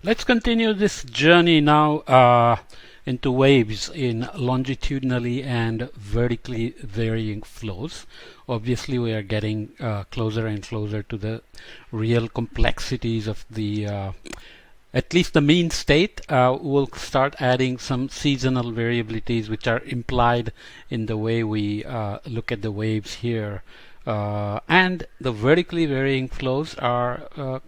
Let's continue this journey now into waves in longitudinally and vertically varying flows. Obviously, we are getting closer and closer to the real complexities of the at least the mean state. We'll start adding some seasonal variabilities which are implied in the way we look at the waves here. And the vertically varying flows are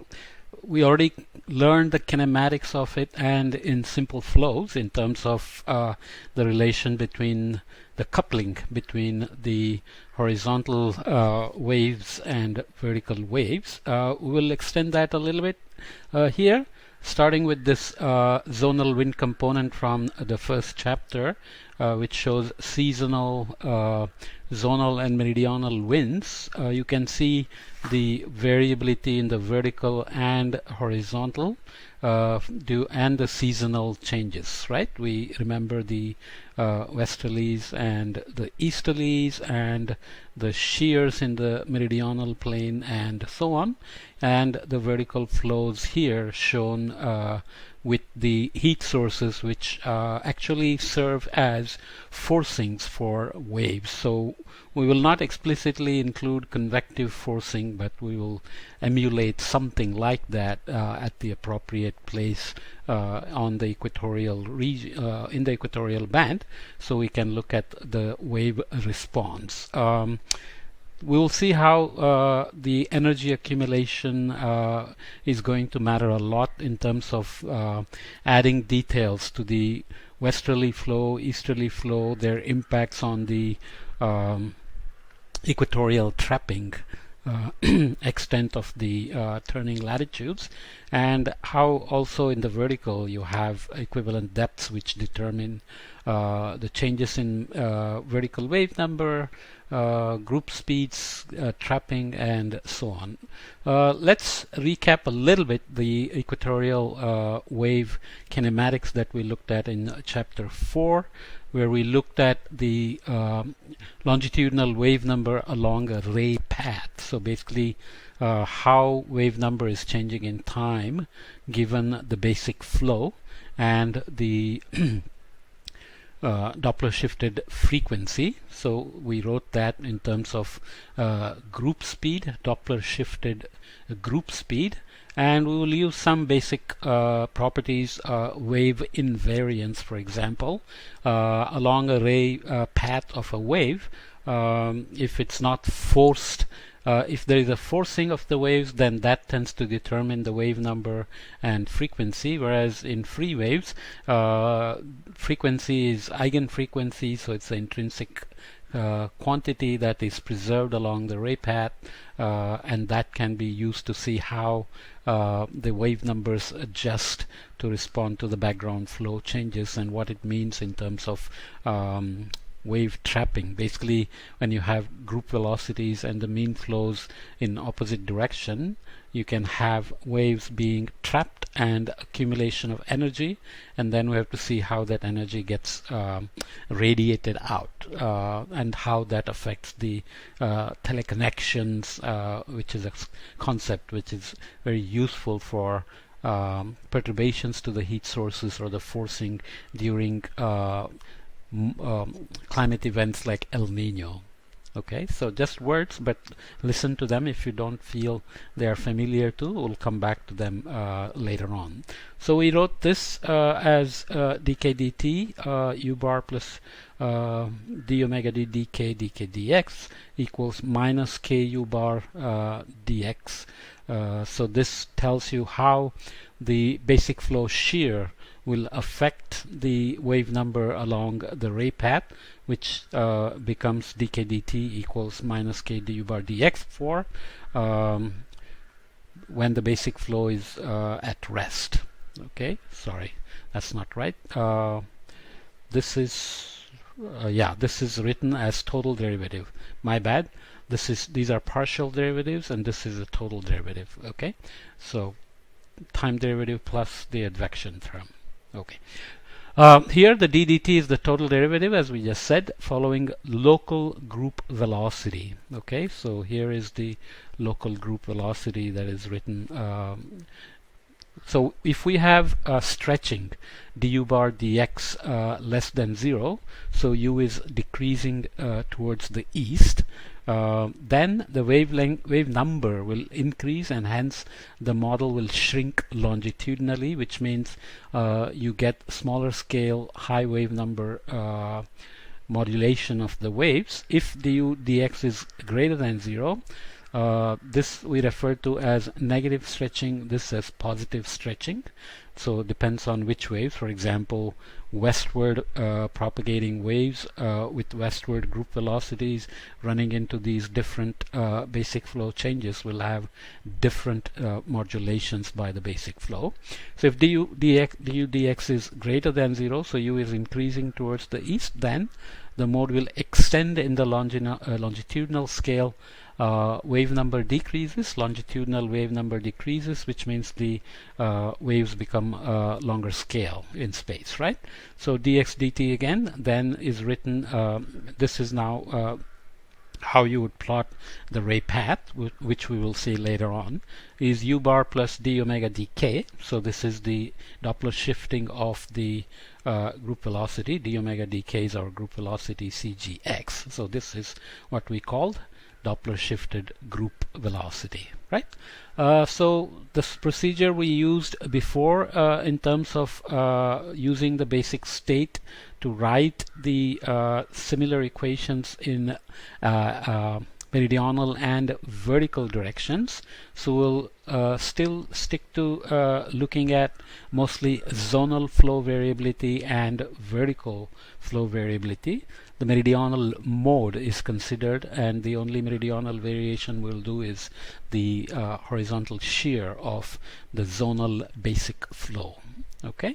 we already learned the kinematics of it, and in simple flows in terms of the relation between the coupling between the horizontal waves and vertical waves. We will extend that a little bit here, starting with this zonal wind component from the first chapter, which shows seasonal, zonal and meridional winds. You can see the variability in the vertical and horizontal and the seasonal changes, right? We remember the westerlies and the easterlies and the shears in the meridional plane and so on, and the vertical flows here shown with the heat sources which actually serve as forcings for waves. So we will not explicitly include convective forcing, but we will emulate something like that at the appropriate place on the equatorial region, in the equatorial band, so we can look at the wave response. We will see how the energy accumulation is going to matter a lot in terms of adding details to the westerly flow, easterly flow, their impacts on the equatorial trapping extent of the turning latitudes, and how also in the vertical you have equivalent depths which determine the changes in vertical wave number, group speeds, trapping, and so on. Let's recap a little bit the equatorial wave kinematics that we looked at in chapter 4, where we looked at the longitudinal wave number along a ray path. So basically how wave number is changing in time given the basic flow and the Doppler shifted frequency. So we wrote that in terms of group speed, Doppler shifted group speed, and we will use some basic properties, wave invariance, for example, along a ray path of a wave. If it's not forced, if there is a forcing of the waves, then that tends to determine the wave number and frequency, whereas in free waves, frequency is eigenfrequency, so it's the intrinsic quantity that is preserved along the ray path, and that can be used to see how the wave numbers adjust to respond to the background flow changes and what it means in terms of wave trapping. Basically, when you have group velocities and the mean flows in opposite direction, you can have waves being trapped and accumulation of energy, and then we have to see how that energy gets radiated out and how that affects the teleconnections, which is a concept which is very useful for perturbations to the heat sources or the forcing during climate events like El Nino. Okay, so just words, but listen to them if you don't feel they are familiar to. We'll come back to them later on. So we wrote this as dk dt u bar plus d omega d dk dx equals minus k u bar dx. So this tells you how the basic flow shear will affect the wave number along the ray path, which becomes dk dt equals minus k du bar dx for when the basic flow is at rest. Okay, sorry, that's not right. This is this is written as total derivative. My bad. These are partial derivatives, and this is a total derivative. Okay, so time derivative plus the advection term. Okay. Here the ddt is the total derivative, as we just said, following local group velocity. Okay, so here is the local group velocity that is written So if we have stretching du bar dx less than 0, so u is decreasing towards the east, then the wave number will increase, and hence the model will shrink longitudinally, which means you get smaller scale, high wave number modulation of the waves. If du dx is greater than 0, this we refer to as negative stretching, this as positive stretching. So it depends on which waves. For example, westward propagating waves with westward group velocities running into these different basic flow changes will have different modulations by the basic flow. So if du dx is greater than 0, so u is increasing towards the east, then the mode will extend in the longitudinal scale. Wave number decreases, longitudinal wave number decreases, which means the waves become longer scale in space, right? So dx dt again then is written, this is now how you would plot the ray path, which we will see later on, is u bar plus d omega dk. So this is the Doppler shifting of the group velocity. D omega dk is our group velocity cgx. So this is what we called Doppler shifted group velocity, right? So this procedure we used before in terms of using the basic state to write the similar equations in meridional and vertical directions. So we'll still stick to looking at mostly zonal flow variability and vertical flow variability. The meridional mode is considered, and the only meridional variation we'll do is the horizontal shear of the zonal basic flow. Okay,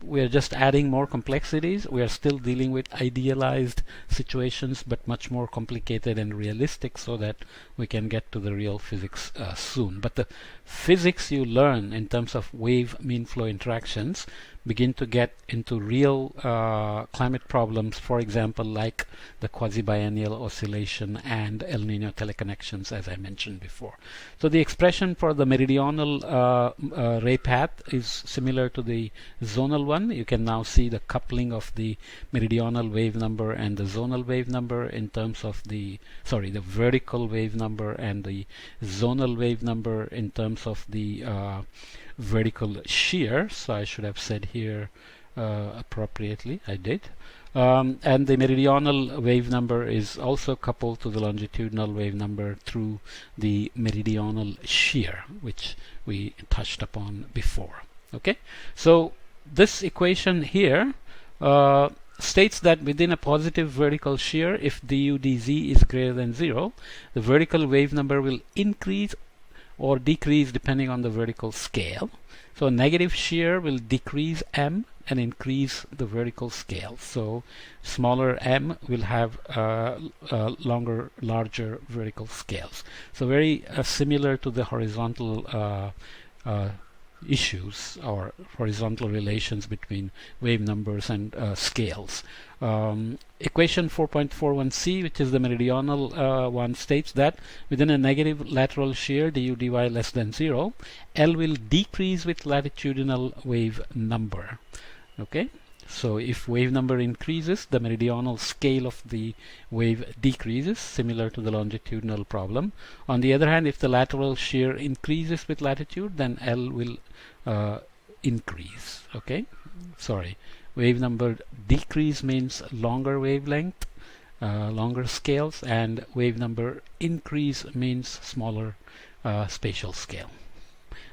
we're just adding more complexities. We are still dealing with idealized situations, but much more complicated and realistic, so that we can get to the real physics soon. But the physics you learn in terms of wave mean flow interactions begin to get into real climate problems, for example, like the quasi-biennial oscillation and El Nino teleconnections, as I mentioned before. So the expression for the meridional ray path is similar to the zonal one. You can now see the coupling of the meridional wave number and the zonal wave number in terms of the vertical wave number and the zonal wave number in terms of the vertical shear. So I should have said here appropriately, I did. And the meridional wave number is also coupled to the longitudinal wave number through the meridional shear, which we touched upon before. Okay, so this equation here states that within a positive vertical shear, if du dz is greater than 0, the vertical wave number will increase or decrease depending on the vertical scale. So a negative shear will decrease m and increase the vertical scale. So smaller m will have larger vertical scales. So very similar to the horizontal issues or horizontal relations between wave numbers and scales. Equation 4.41c, which is the meridional one, states that within a negative lateral shear du dy less than 0, L will decrease with latitudinal wave number. Okay, so if wave number increases, the meridional scale of the wave decreases, similar to the longitudinal problem. On the other hand, if the lateral shear increases with latitude, then L will increase. Okay, sorry, wave number decrease means longer wavelength, longer scales, and wave number increase means smaller spatial scale.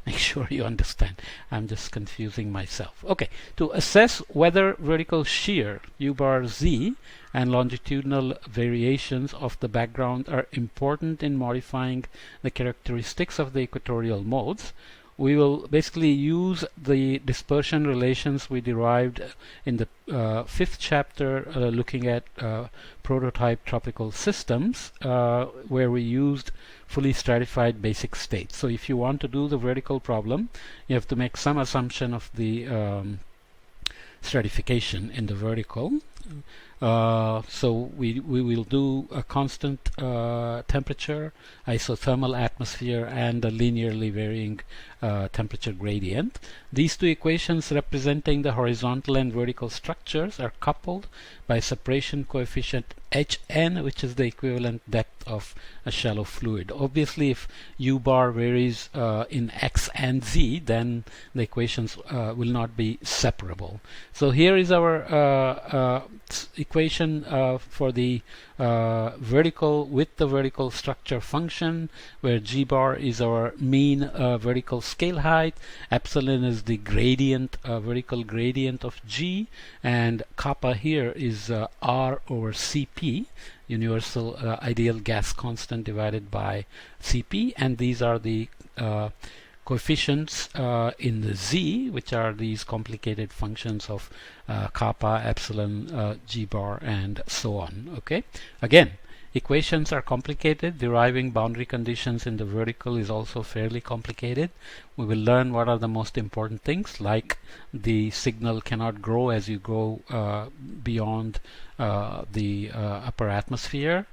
Make sure you understand. I'm just confusing myself. Okay, to assess whether vertical shear u bar z and longitudinal variations of the background are important in modifying the characteristics of the equatorial modes, we will basically use the dispersion relations we derived in the 5th chapter looking at prototype tropical systems, where we used fully stratified basic states. So if you want to do the vertical problem, you have to make some assumption of the stratification in the vertical, So we will do a constant temperature, isothermal atmosphere, and a linearly varying temperature gradient. These two equations representing the horizontal and vertical structures are coupled by separation coefficient Hn, which is the equivalent depth of a shallow fluid. Obviously, if u bar varies in x and z, then the equations will not be separable. So here is our equation for the vertical with the vertical structure function, where g bar is our mean vertical scale height, epsilon is the gradient, vertical gradient of g, and kappa here is r over cp, universal ideal gas constant divided by cp, and these are the coefficients in the z, which are these complicated functions of kappa, epsilon, g bar, and so on. Okay, again, equations are complicated. Deriving boundary conditions in the vertical is also fairly complicated. We will learn what are the most important things, like the signal cannot grow as you go beyond the upper atmosphere.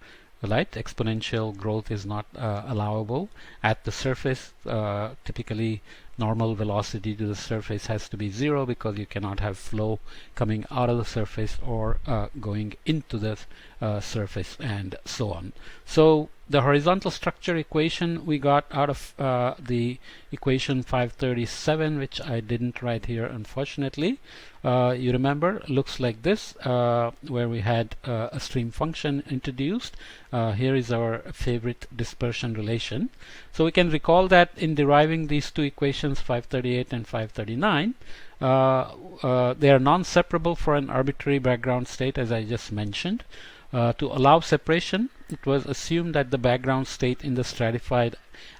Right, exponential growth is not allowable. At the surface, typically normal velocity to the surface has to be 0, because you cannot have flow coming out of the surface or going into the surface, and so on. So the horizontal structure equation we got out of the equation 537, which I didn't write here unfortunately. You remember, looks like this, where we had a stream function introduced. Here is our favorite dispersion relation. So we can recall that in deriving these two equations, 538 and 539, they are non-separable for an arbitrary background state, as I just mentioned. To allow separation, it was assumed that the background state in the stratified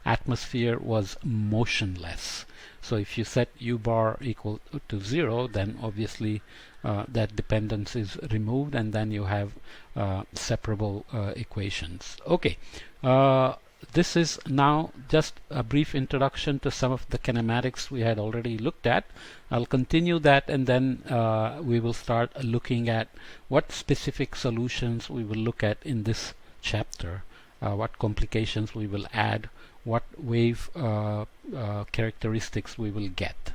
atmosphere was motionless. So if you set u bar equal to 0, then obviously that dependence is removed, and then you have separable equations. Okay, this is now just a brief introduction to some of the kinematics we had already looked at. I'll continue that, and then we will start looking at what specific solutions we will look at in this chapter, what complications we will add, what wave characteristics we will get.